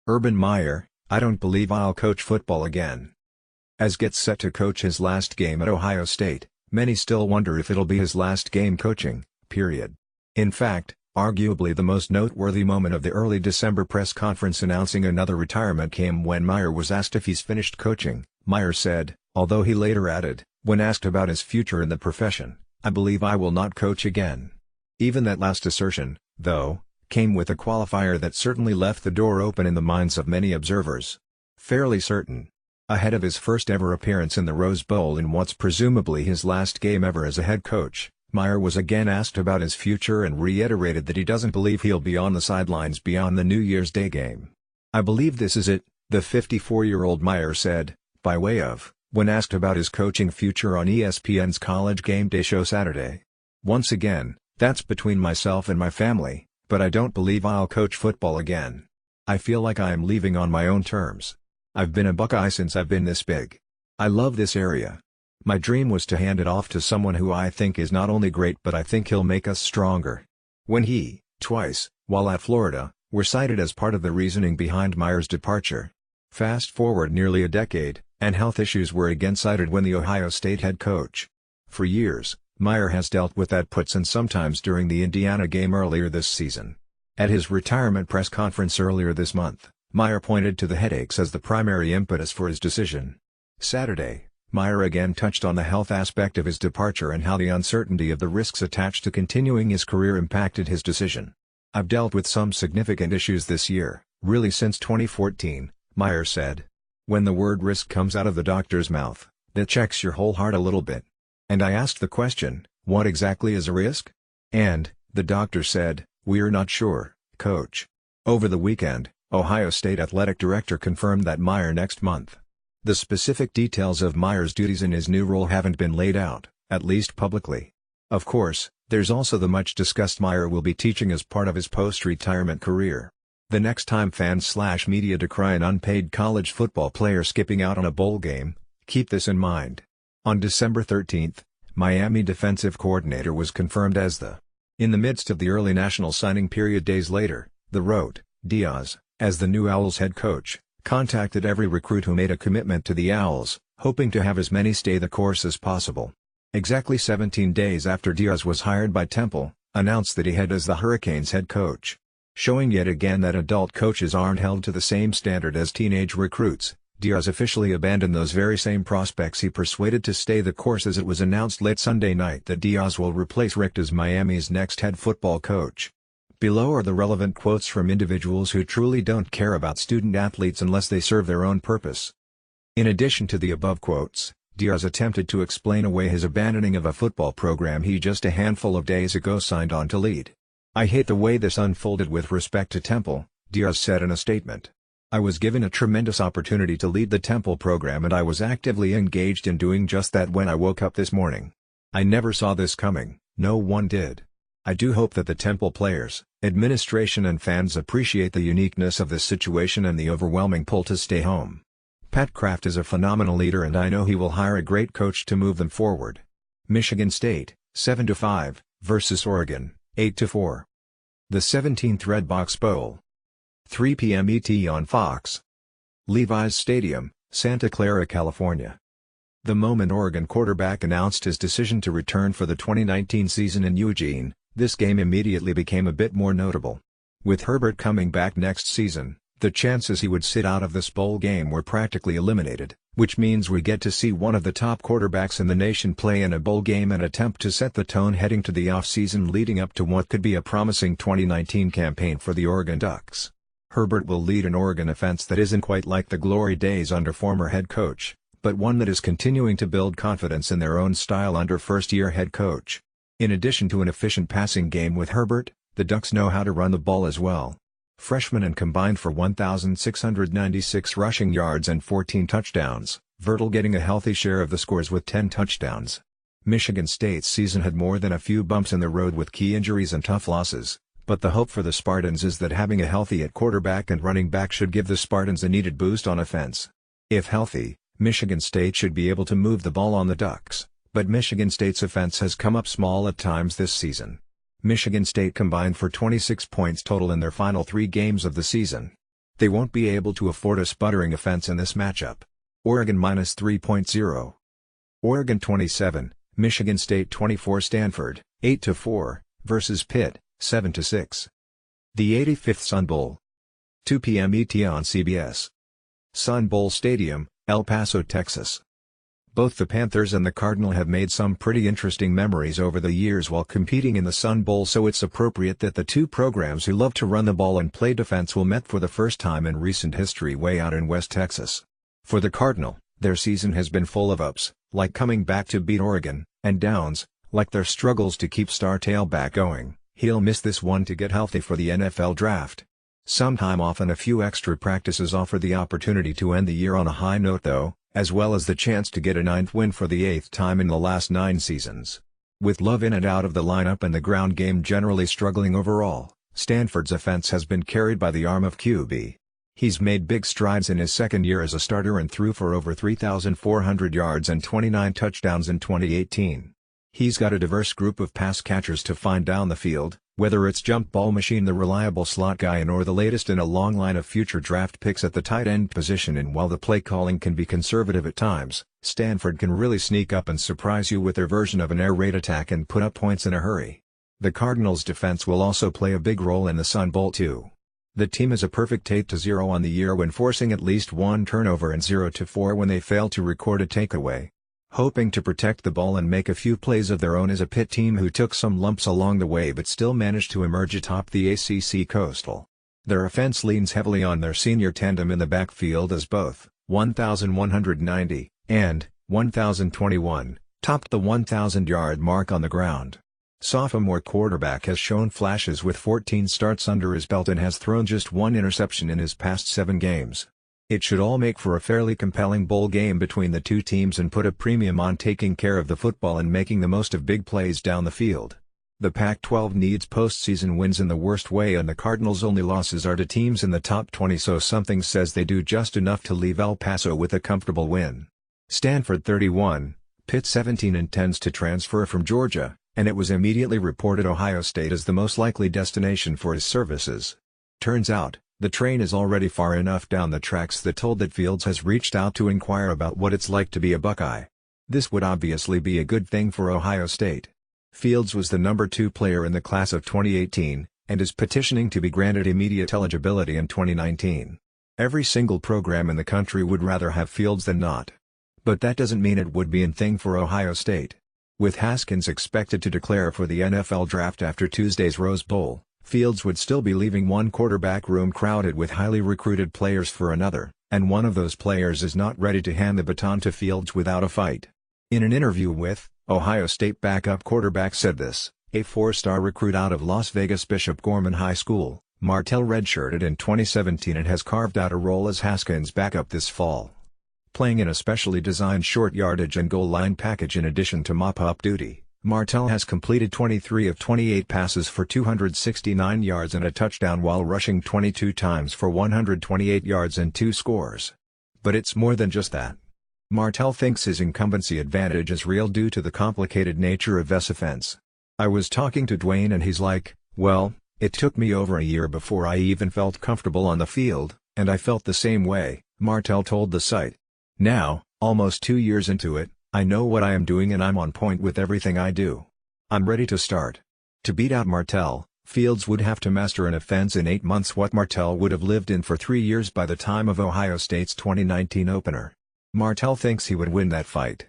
Urban Meyer, I don't believe I'll coach football again. As gets set to coach his last game at Ohio State, many still wonder if it'll be his last game coaching, period. In fact, arguably the most noteworthy moment of the early December press conference announcing another retirement came when Meyer was asked if he's finished coaching. Meyer said, although he later added, when asked about his future in the profession, I believe I will not coach again. Even that last assertion, though, came with a qualifier that certainly left the door open in the minds of many observers. Fairly certain. Ahead of his first ever appearance in the Rose Bowl in what's presumably his last game ever as a head coach, Meyer was again asked about his future and reiterated that he doesn't believe he'll be on the sidelines beyond the New Year's Day game. I believe this is it, the 54-year-old Meyer said, by way of, when asked about his coaching future on ESPN's College Game Day show Saturday. Once again, that's between myself and my family, but I don't believe I'll coach football again. I feel like I am leaving on my own terms. I've been a Buckeye since I've been this big. I love this area. My dream was to hand it off to someone who I think is not only great but I think he'll make us stronger. When he, twice, while at Florida, were cited as part of the reasoning behind Meyer's departure. Fast forward nearly a decade, and health issues were again cited when the Ohio State head coach. For years, Meyer has dealt with that puts and sometimes during the Indiana game earlier this season. At his retirement press conference earlier this month, Meyer pointed to the headaches as the primary impetus for his decision. Saturday, Meyer again touched on the health aspect of his departure and how the uncertainty of the risks attached to continuing his career impacted his decision. I've dealt with some significant issues this year, really since 2014, Meyer said. When the word risk comes out of the doctor's mouth, that checks your whole heart a little bit. And I asked the question, what exactly is a risk? And, the doctor said, we're not sure, coach. Over the weekend, Ohio State athletic director confirmed that Meyer next month. The specific details of Meyer's duties in his new role haven't been laid out, at least publicly. Of course, there's also the much-discussed Meyer will be teaching as part of his post-retirement career. The next time fans/media decry an unpaid college football player skipping out on a bowl game, keep this in mind. On December 13, Miami defensive coordinator was confirmed as in the midst of the early national signing period days later, wrote, Diaz, as the new Owls head coach, contacted every recruit who made a commitment to the Owls, hoping to have as many stay the course as possible. Exactly 17 days after Diaz was hired by Temple, announced that he had as the Hurricanes head coach. Showing yet again that adult coaches aren't held to the same standard as teenage recruits, Diaz officially abandoned those very same prospects he persuaded to stay the course as it was announced late Sunday night that Diaz will replace Richt as Miami's next head football coach. Below are the relevant quotes from individuals who truly don't care about student-athletes unless they serve their own purpose. In addition to the above quotes, Diaz attempted to explain away his abandoning of a football program he just a handful of days ago signed on to lead. I hate the way this unfolded with respect to Temple, Diaz said in a statement. I was given a tremendous opportunity to lead the Temple program and I was actively engaged in doing just that when I woke up this morning. I never saw this coming, no one did. I do hope that the Temple players, administration and fans appreciate the uniqueness of this situation and the overwhelming pull to stay home. Pat Kraft is a phenomenal leader and I know he will hire a great coach to move them forward. Michigan State, 7-5, versus Oregon, 8-4. The 17th Red Box Bowl. 3 p.m. ET on Fox. Levi's Stadium, Santa Clara, California. The moment Oregon quarterback announced his decision to return for the 2019 season in Eugene, this game immediately became a bit more notable. With Herbert coming back next season, the chances he would sit out of this bowl game were practically eliminated, which means we get to see one of the top quarterbacks in the nation play in a bowl game and attempt to set the tone heading to the offseason leading up to what could be a promising 2019 campaign for the Oregon Ducks. Herbert will lead an Oregon offense that isn't quite like the glory days under former head coach, but one that is continuing to build confidence in their own style under first-year head coach. In addition to an efficient passing game with Herbert, the Ducks know how to run the ball as well. Freshman and combined for 1,696 rushing yards and 14 touchdowns, Virtle getting a healthy share of the scores with 10 touchdowns. Michigan State's season had more than a few bumps in the road with key injuries and tough losses, but the hope for the Spartans is that having a healthy at quarterback and running back should give the Spartans a needed boost on offense. If healthy, Michigan State should be able to move the ball on the Ducks, but Michigan State's offense has come up small at times this season. Michigan State combined for 26 points total in their final 3 games of the season. They won't be able to afford a sputtering offense in this matchup. Oregon -3.0. Oregon 27, Michigan State 24. Stanford, 8-4, versus Pitt, 7-6. The 85th Sun Bowl. 2 p.m. ET on CBS. Sun Bowl Stadium, El Paso, Texas. Both the Panthers and the Cardinal have made some pretty interesting memories over the years while competing in the Sun Bowl, so it's appropriate that the two programs who love to run the ball and play defense will met for the first time in recent history way out in West Texas. For the Cardinal, their season has been full of ups, like coming back to beat Oregon, and downs, like their struggles to keep star tailback going. He'll miss this one to get healthy for the NFL draft. Some time off and a few extra practices offer the opportunity to end the year on a high note though, as well as the chance to get a 9th win for the 8th time in the last 9 seasons. With Love in and out of the lineup and the ground game generally struggling overall, Stanford's offense has been carried by the arm of QB. He's made big strides in his second year as a starter and threw for over 3,400 yards and 29 touchdowns in 2018. He's got a diverse group of pass catchers to find down the field, whether it's Jump Ball Machine, the reliable slot guy, or the latest in a long line of future draft picks at the tight end position. And while the play calling can be conservative at times, Stanford can really sneak up and surprise you with their version of an air raid attack and put up points in a hurry. The Cardinals' defense will also play a big role in the Sun Bowl too. The team is a perfect 8-0 on the year when forcing at least one turnover and 0-4 when they fail to record a takeaway. Hoping to protect the ball and make a few plays of their own is a Pitt team who took some lumps along the way but still managed to emerge atop the ACC Coastal. Their offense leans heavily on their senior tandem in the backfield as both 1,190 and 1,021 topped the 1,000-yard mark on the ground. Sophomore quarterback has shown flashes with 14 starts under his belt and has thrown just one interception in his past 7 games. It should all make for a fairly compelling bowl game between the two teams and put a premium on taking care of the football and making the most of big plays down the field. The Pac-12 needs postseason wins in the worst way, and the Cardinals' only losses are to teams in the top 20, so something says they do just enough to leave El Paso with a comfortable win. Stanford 31, Pitt 17 intends to transfer from Georgia, and it was immediately reported Ohio State as the most likely destination for his services. Turns out, the train is already far enough down the tracks that told that Fields has reached out to inquire about what it's like to be a Buckeye. This would obviously be a good thing for Ohio State. Fields was the number 2 player in the class of 2018, and is petitioning to be granted immediate eligibility in 2019. Every single program in the country would rather have Fields than not. But that doesn't mean it would be a thing for Ohio State. With Haskins expected to declare for the NFL draft after Tuesday's Rose Bowl, Fields would still be leaving one quarterback room crowded with highly recruited players for another, and one of those players is not ready to hand the baton to Fields without a fight. In an interview with Ohio State backup quarterback said this, a 4-star recruit out of Las Vegas Bishop Gorman High School, Martell redshirted in 2017 and has carved out a role as Haskins' backup this fall. Playing in a specially designed short yardage and goal line package in addition to mop-up duty, Martell has completed 23 of 28 passes for 269 yards and a touchdown while rushing 22 times for 128 yards and 2 scores. But it's more than just that. Martell thinks his incumbency advantage is real due to the complicated nature of this offense. I was talking to Dwayne and he's like, well, it took me over a year before I even felt comfortable on the field, and I felt the same way, Martell told the site. Now, almost 2 years into it, I know what I am doing and I'm on point with everything I do. I'm ready to start. To beat out Martell, Fields would have to master an offense in 8 months what Martell would have lived in for 3 years by the time of Ohio State's 2019 opener. Martell thinks he would win that fight.